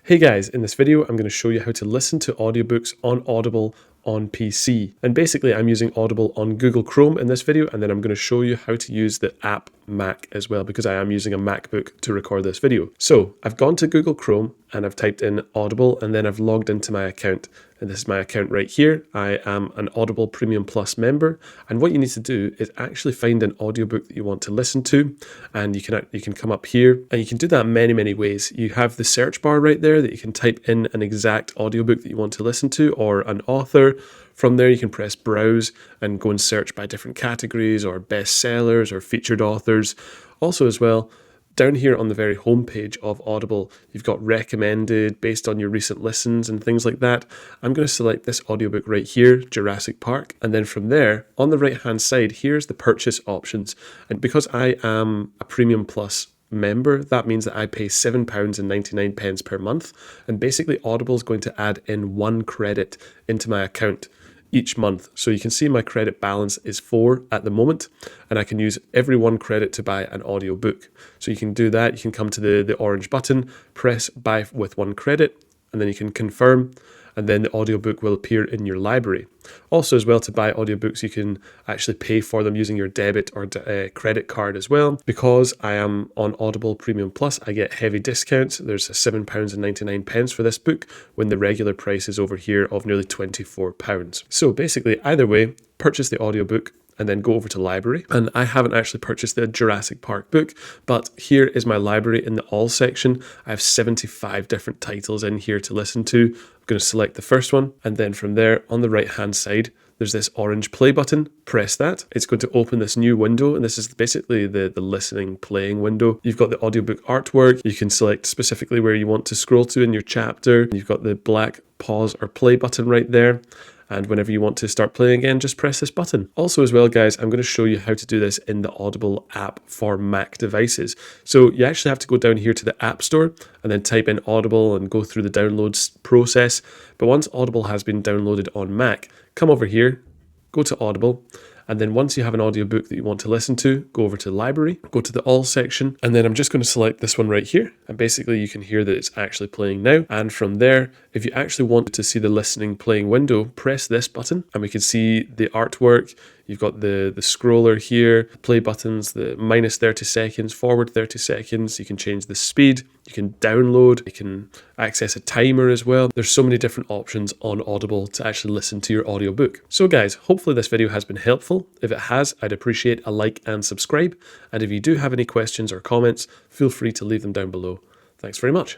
Hey guys, in this video I'm going to show you how to listen to audiobooks on Audible on PC. And basically I'm using Audible on Google Chrome in this video, and then I'm going to show you how to use the app Mac as well, because I am using a MacBook to record this video. So I've gone to Google Chrome and I've typed in Audible, and then I've logged into my account. And this is my account right here. I am an Audible Premium Plus member, and what you need to do is actually find an audiobook that you want to listen to, and you can come up here, and you can do that many ways. You have the search bar right there that you can type in an exact audiobook that you want to listen to or an author. From there you can press browse and go and search by different categories or bestsellers or featured authors. Also as well, down here on the very homepage of Audible, you've got recommended based on your recent listens and things like that. I'm going to select this audiobook right here, Jurassic Park. And then from there, on the right hand side, here's the purchase options. And because I am a Premium Plus member, that means that I pay £7.99 per month. And basically Audible is going to add in 1 credit into my account each month. So you can see my credit balance is 4 at the moment, and I can use every 1 credit to buy an audiobook. So you can do that. You can come to the orange button, press buy with 1 credit, and then you can confirm, and then the audiobook will appear in your library. Also as well, to buy audiobooks, you can actually pay for them using your debit or credit card as well. Because I am on Audible Premium Plus, I get heavy discounts. There's £7.99 for this book when the regular price is over here of nearly £24. So basically, either way, purchase the audiobook and then go over to library. And I haven't actually purchased the Jurassic Park book, but here is my library in the all section. I have 75 different titles in here to listen to. I'm going to select the first one, and then from there on the right hand side, there's this orange play button. Press that. It's going to open this new window, and this is basically the listening playing window. You've got the audiobook artwork. You can select specifically where you want to scroll to in your chapter. You've got the black pause or play button right there. And whenever you want to start playing again, just press this button. Also as well, guys, I'm going to show you how to do this in the Audible app for Mac devices. So you actually have to go down here to the App Store and then type in Audible and go through the downloads process. But once Audible has been downloaded on Mac, come over here, go to Audible, and then once you have an audiobook that you want to listen to, go over to the library, go to the all section, and then I'm just going to select this one right here. And basically you can hear that it's actually playing now. And from there, if you actually want to see the listening playing window, press this button and we can see the artwork. You've got the scroller here, play buttons, the minus 30 seconds, forward 30 seconds. You can change the speed, you can download, you can access a timer as well. There's so many different options on Audible to actually listen to your audiobook. So guys, hopefully this video has been helpful. If it has, I'd appreciate a like and subscribe. And if you do have any questions or comments, feel free to leave them down below. Thanks very much.